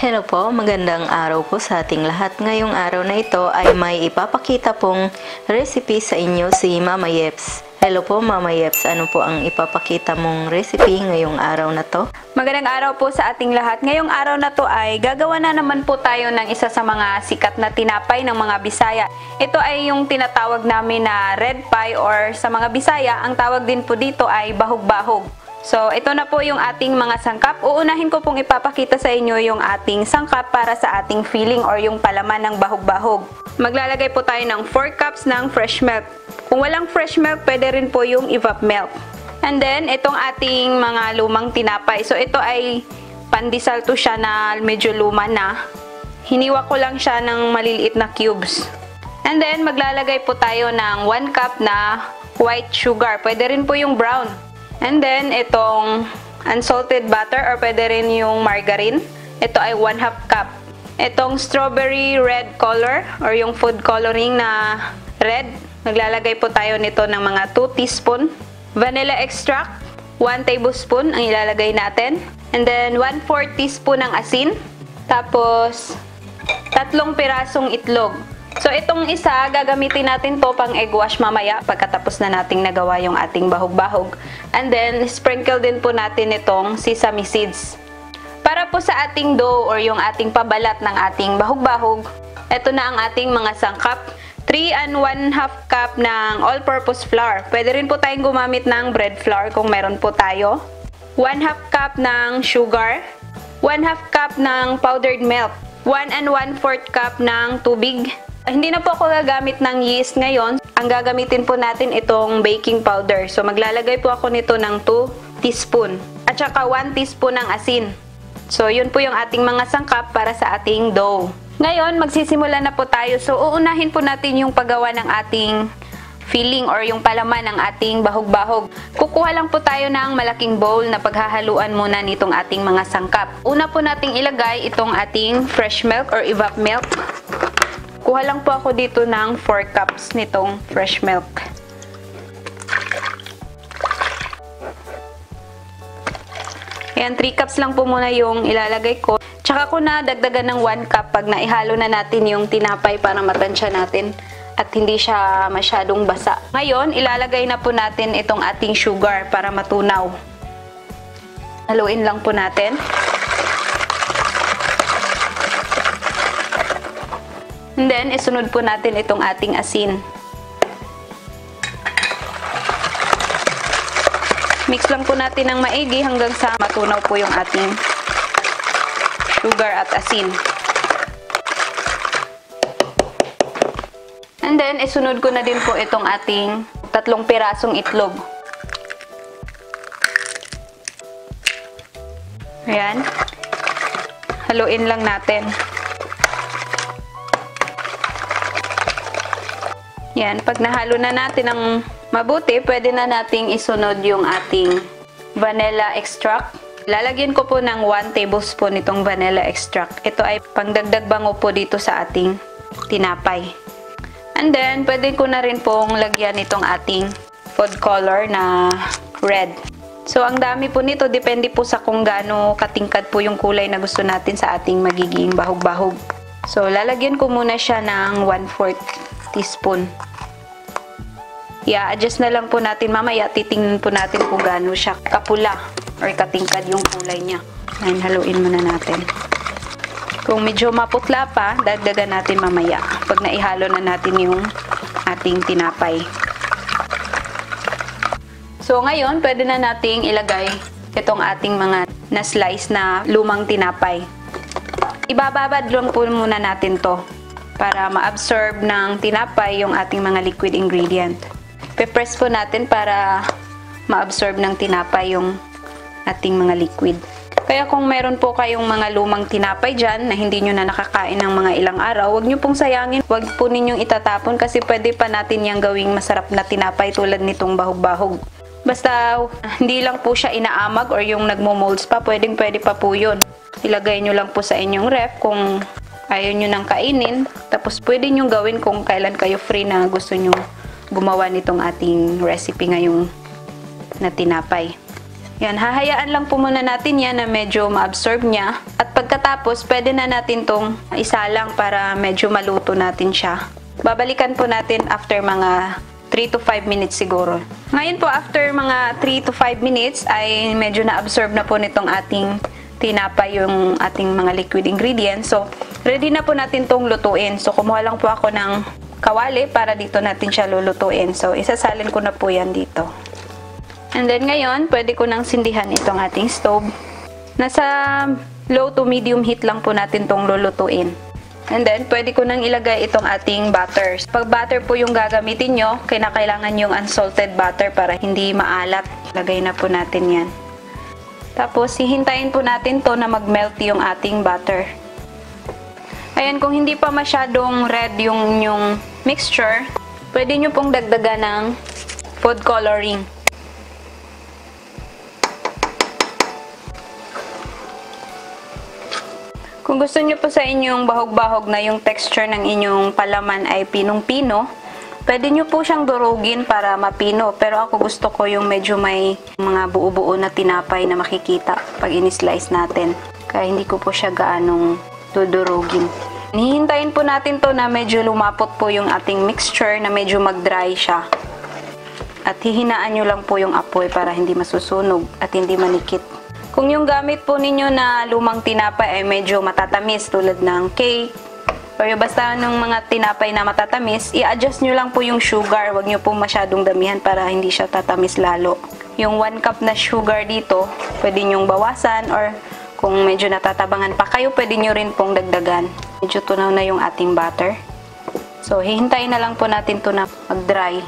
Hello po, magandang araw po sa ating lahat. Ngayong araw na ito ay may ipapakita pong recipe sa inyo si Mama Yeps. Hello po Mama Yeps, ano po ang ipapakita mong recipe ngayong araw na to? Magandang araw po sa ating lahat. Ngayong araw na to ay gagawa na naman po tayo ng isa sa mga sikat na tinapay ng mga Bisaya. Ito ay yung tinatawag namin na red pie or sa mga Bisaya, ang tawag din po dito ay bahog-bahog. So, ito na po yung ating mga sangkap. Uunahin ko pong ipapakita sa inyo yung ating sangkap para sa ating filling or yung palaman ng bahog-bahog. Maglalagay po tayo ng 4 cups ng fresh milk. Kung walang fresh milk, pwede rin po yung evap milk. And then, itong ating mga lumang tinapay. So, ito ay pandesal to siya na medyo luma na. Hiniwa ko lang siya ng maliliit na cubes. And then, maglalagay po tayo ng 1 cup na white sugar. Pwede rin po yung brown. And then, itong unsalted butter or pwede rin yung margarine. Ito ay 1/2 cup. Itong strawberry red color or yung food coloring na red. Naglalagay po tayo nito ng mga 2 teaspoon. Vanilla extract, 1 tablespoon ang ilalagay natin. And then, 1/4 teaspoon ng asin. Tapos, 3 pirasong itlog. So, itong isa, gagamitin natin to pang egg wash mamaya pagkatapos na nating nagawa yung ating bahog-bahog. And then, sprinkle din po natin itong sesame seeds. Para po sa ating dough or yung ating pabalat ng ating bahog-bahog, ito na ang ating mga sangkap. 3 and 1/2 cup ng all-purpose flour. Pwede rin po tayong gumamit ng bread flour kung meron po tayo. 1/2 cup ng sugar. 1/2 cup ng powdered milk. 1 and 1/4 cup ng tubig. Hindi na po ako gagamit ng yeast ngayon. Ang gagamitin po natin itong baking powder. So, maglalagay po ako nito ng 2 teaspoon. At saka 1 teaspoon ng asin. So, yun po yung ating mga sangkap para sa ating dough. Ngayon, magsisimula na po tayo. So, uunahin po natin yung paggawa ng ating filling or yung palaman ng ating bahog-bahog. Kukuha lang po tayo ng malaking bowl na paghahaluan muna nitong ating mga sangkap. Una po nating ilagay itong ating fresh milk or evap milk. Kuha lang po ako dito ng 4 cups nitong fresh milk. Ayan, 3 cups lang po muna yung ilalagay ko. Tsaka ko na dagdagan ng 1 cup pag naihalo na natin yung tinapay para matansya natin at hindi siya masyadong basa. Ngayon, ilalagay na po natin itong ating sugar para matunaw. Haluin lang po natin. And then, isunod po natin itong ating asin. Mix lang po natin ng maigi hanggang sa matunaw po yung ating sugar at asin. And then, isunod ko na din po itong ating 3 pirasong itlog. Ayan. Haluin lang natin. Yan, pag nahalo na natin ng mabuti, pwede na nating isunod yung ating vanilla extract. Lalagyan ko po ng 1 tablespoon itong vanilla extract. Ito ay pangdagdag bango po dito sa ating tinapay. And then, pwede ko na rin pong lagyan itong ating food color na red. So, ang dami po nito, depende po sa kung gaano katingkad po yung kulay na gusto natin sa ating magiging bahog-bahog. So, lalagyan ko muna siya ng 1/4 teaspoon. I-adjust na lang po natin mamaya. Titingnan po natin kung gaano siya kapula or katingkad yung kulay niya. Ayan, haluin muna natin. Kung medyo maputla pa, dagdagan natin mamaya pag naihalo na natin yung ating tinapay. So, ngayon, pwede na nating ilagay itong ating mga na-slice na lumang tinapay. Ibababad lang po muna natin to para ma-absorb ng tinapay yung ating mga liquid ingredient. Pe-press po natin para ma-absorb ng tinapay yung ating mga liquid. Kaya kung meron po kayong mga lumang tinapay dyan na hindi nyo na nakakain ng mga ilang araw, huwag nyo pong sayangin. Huwag po ninyong itatapon kasi pwede pa natin yung gawing masarap na tinapay tulad nitong bahog-bahog. Basta hindi lang po siya inaamag or yung nagmo-molds pa, pwede pa po yun. Ilagay nyo lang po sa inyong ref kung ayaw nyo nang kainin. Tapos pwede nyo gawin kung kailan kayo free na gusto nyo gumawa nitong ating recipe ngayong na tinapay. Yan, hahayaan lang po muna natin yan na medyo ma-absorb niya. At pagkatapos, pwede na natin tong isalang para medyo maluto natin siya. Babalikan po natin after mga 3 to 5 minutes siguro. Ngayon po, after mga 3 to 5 minutes, ay medyo na-absorb na po nitong ating tinapay yung ating mga liquid ingredients. So, ready na po natin tong lutuin. So, kumuha lang po ako ng kawali para dito natin siya lulutuin. So, isasalin ko na po yan dito. And then ngayon, pwede ko nang sindihan itong ating stove. Nasa low to medium heat lang po natin tong lulutuin. And then, pwede ko nang ilagay itong ating butter. Pag butter po yung gagamitin nyo, kailangan yung unsalted butter para hindi maalat. Lagay na po natin yan. Tapos, hihintayin po natin to na mag-melt yung ating butter. Ayan, kung hindi pa masyadong red yung mixture, pwede nyo pong dagdagan ng food coloring. Kung gusto nyo po sa inyong bahog-bahog na yung texture ng inyong palaman ay pinong-pino, pwede nyo po siyang durugin para mapino. Pero ako gusto ko yung medyo may mga buo-buo na tinapay na makikita pag in-slice natin. Kaya hindi ko po siya gaanong dudurugin. Hihintayin po natin to na medyo lumapot po yung ating mixture, na medyo mag-dry siya. At hihinaan nyo lang po yung apoy para hindi masusunog at hindi manikit. Kung yung gamit po ninyo na lumang tinapay ay medyo matatamis tulad ng cake o yung basta ng mga tinapay na matatamis, i-adjust nyo lang po yung sugar. Huwag nyo po masyadong damihan para hindi siya tatamis lalo. Yung 1 cup na sugar dito, pwede nyong bawasan, or kung medyo natatabangan pa kayo, pwede nyo rin pong dagdagan. Medyo tunaw na yung ating butter. So, hihintayin na lang po natin to na mag-dry.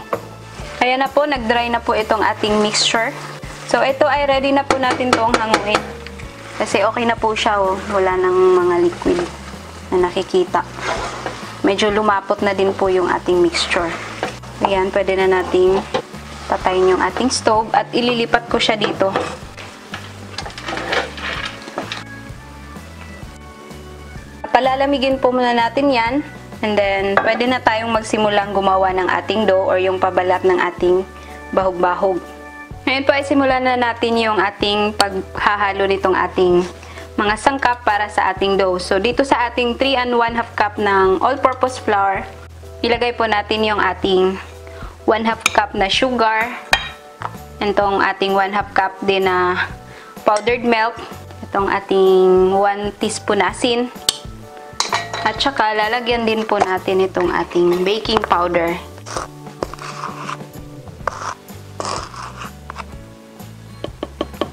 Kaya na po, nag-dry na po itong ating mixture. So, ito ay ready na po natin itong hanguin. Kasi okay na po siya, oh. Wala nang mga liquid na nakikita. Medyo lumapot na din po yung ating mixture. Ayan, pwede na nating patayin yung ating stove at ililipat ko siya dito. Palalamigin po muna natin yan. And then, pwede na tayong magsimulang gumawa ng ating dough or yung pabalat ng ating bahog-bahog. Ngayon po ay simulan na natin yung ating paghahalo nitong ating mga sangkap para sa ating dough. So, dito sa ating 3 and 1/2 cup ng all-purpose flour, ilagay po natin yung ating 1/2 cup na sugar, itong ating 1/2 cup din na powdered milk, itong ating 1 teaspoon asin, at saka lalagyan din po natin itong ating baking powder.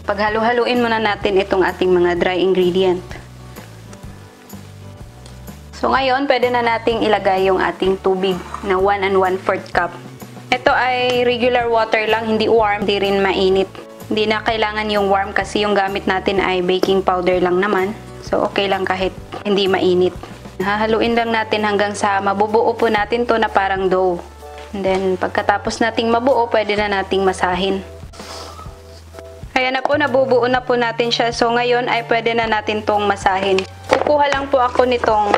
Paghalo-haluin muna natin itong ating mga dry ingredient. So ngayon, pwede na nating ilagay yung ating tubig na 1 and 1/4 cup. Ito ay regular water lang, hindi warm, hindi rin mainit. Hindi na kailangan yung warm kasi yung gamit natin ay baking powder lang naman. So okay lang kahit hindi mainit. Hahaluin lang natin hanggang sa mabubuo po natin to na parang dough. And then pagkatapos nating mabuo, pwede na nating masahin. Kaya na po, nabubuo na po natin siya. So, ngayon ay pwede na natin tong masahin. Kukuha lang po ako nitong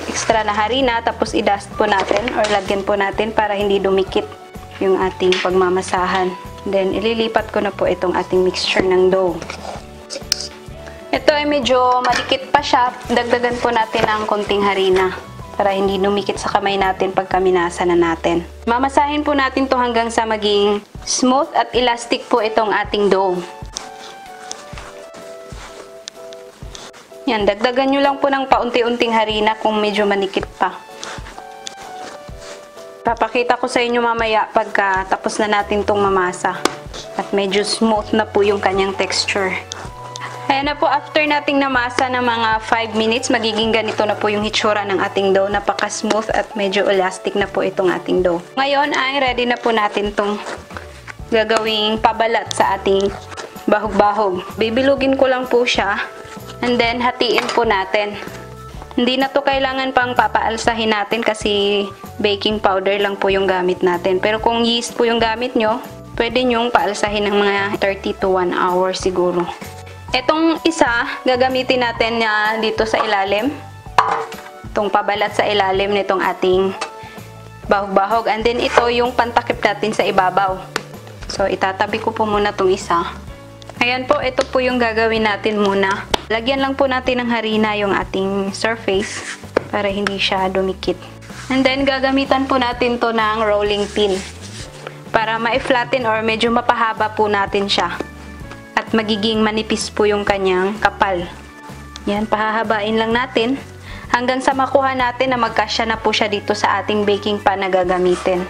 extra na harina, tapos i-dust po natin or lagyan po natin para hindi dumikit yung ating pagmamasahan. Then, ililipat ko na po itong ating mixture ng dough. Ito ay medyo malikit pa siya. Dagdagan po natin ng konting harina para hindi dumikit sa kamay natin pagka minasa na natin. Mamasahin po natin to hanggang sa maging smooth at elastic po itong ating dough. Yan, dagdagan nyo lang po ng paunti-unting harina kung medyo manikit pa. Papakita ko sa inyo mamaya pagka tapos na natin tong mamasa. At medyo smooth na po yung kanyang texture. Ayan na po, after nating namasa ng mga 5 minutes, magiging ganito na po yung hitsura ng ating dough. Napaka-smooth at medyo elastic na po itong ating dough. Ngayon ay ready na po natin tong gagawing pabalat sa ating bahog-bahog. Bibilugin ko lang po siya. And then, hatiin po natin. Hindi na to kailangan pang papaalsahin natin kasi baking powder lang po yung gamit natin. Pero kung yeast po yung gamit nyo, pwede nyong paalsahin ng mga 30 to 1 hour siguro. Etong isa, gagamitin natin na dito sa ilalim. Itong pabalat sa ilalim nitong ating bahog-bahog. And then, ito yung pantakip natin sa ibabaw. So, itatabi ko po muna itong isa. Ayan po, ito po yung gagawin natin muna. Lagyan lang po natin ng harina yung ating surface para hindi siya dumikit. And then, gagamitan po natin to ng rolling pin para ma-flatten or medyo mapahaba po natin siya. At magiging manipis po yung kanyang kapal. Yan, pahahabain lang natin hanggang sa makuha natin na magkasya na po siya dito sa ating baking pan na gagamitin.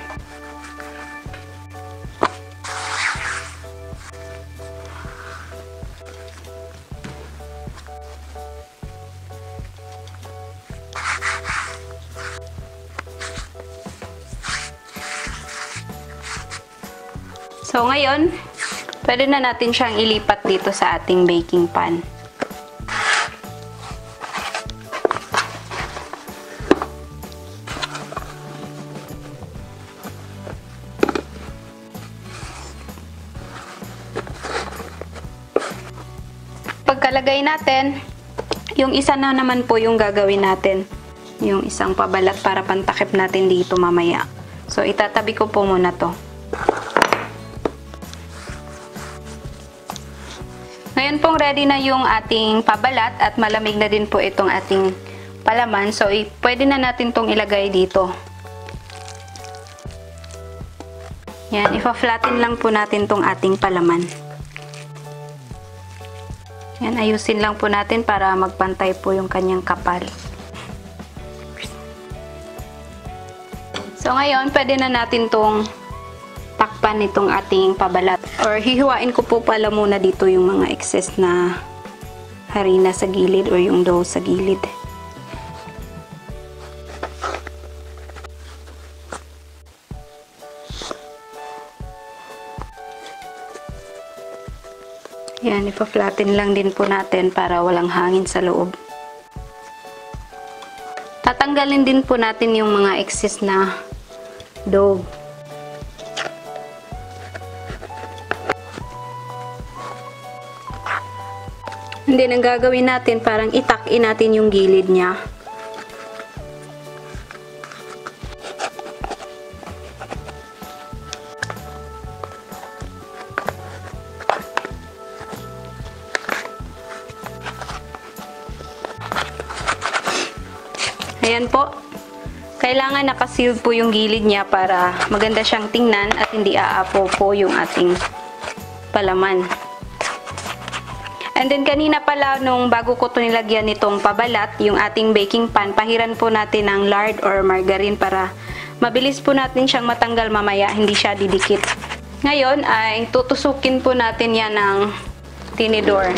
So, ngayon, pwede na natin siyang ilipat dito sa ating baking pan. Pagkalagay natin, yung isa na naman po yung gagawin natin. Yung isang pabalat para pantakip natin dito mamaya. So, itatabi ko po muna to. Ngayon pong ready na yung ating pabalat at malamig na din po itong ating palaman. So, pwede na natin tong ilagay dito. Yan, ipa-flatten lang po natin tong ating palaman. Yan, ayusin lang po natin para magpantay po yung kanyang kapal. So, ngayon, pwede na natin tong takpan itong ating pabalat. Or hihiwain ko po pala muna dito yung mga excess na harina sa gilid or yung dough sa gilid. Yan, ipa-flatten lang din po natin para walang hangin sa loob. Tatanggalin din po natin yung mga excess na dough. And then, ang gagawin natin, parang itak-in natin yung gilid niya. Ayan po. Kailangan nakasealed po yung gilid niya para maganda siyang tingnan at hindi aapo po yung ating palaman. And then, kanina pala, nung bago ko ito nilagyan nitong pabalat, yung ating baking pan, pahiran po natin ng lard or margarine para mabilis po natin siyang matanggal mamaya, hindi siya didikit. Ngayon, ay tutusukin po natin yan ng tinidor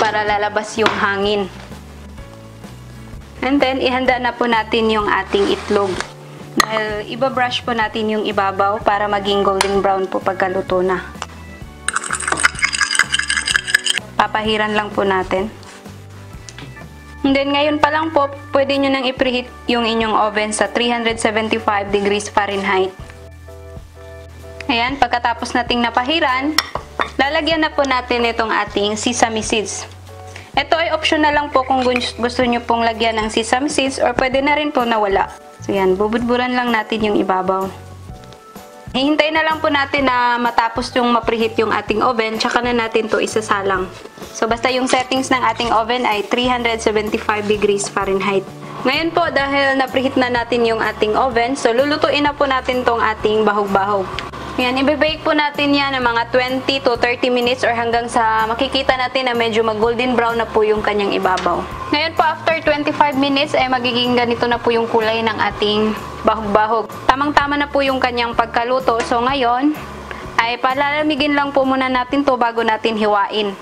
para lalabas yung hangin. And then, ihanda na po natin yung ating itlog. Dahil, ibabrush po natin yung ibabaw para maging golden brown po pagkaluto na. Papahiran lang po natin. And then, ngayon pa lang po, pwede nyo nang i-preheat yung inyong oven sa 375 degrees Fahrenheit. Ayan, pagkatapos nating napahiran, lalagyan na po natin itong ating sesame seeds. Ito ay optional lang po kung gusto nyo pong lagyan ng sesame seeds or pwede na rin po na wala. So yan, bubudburan lang natin yung ibabaw. Hihintayin na lang po natin na matapos yung ma-preheat yung ating oven, tsaka na natin to isasalang. So basta yung settings ng ating oven ay 375 degrees Fahrenheit. Ngayon po, dahil na-preheat na natin yung ating oven, so lulutuin na po natin tong ating bahog-bahog. Yan, i-bake po natin yan ng mga 20 to 30 minutes or hanggang sa makikita natin na medyo mag-golden brown na po yung kanyang ibabaw. Ngayon po, after 25 minutes, ay magiging ganito na po yung kulay ng ating bahog-bahog. Tamang-tama na po yung kanyang pagkaluto. So ngayon, ay palalamigin lang po muna natin to bago natin hiwain.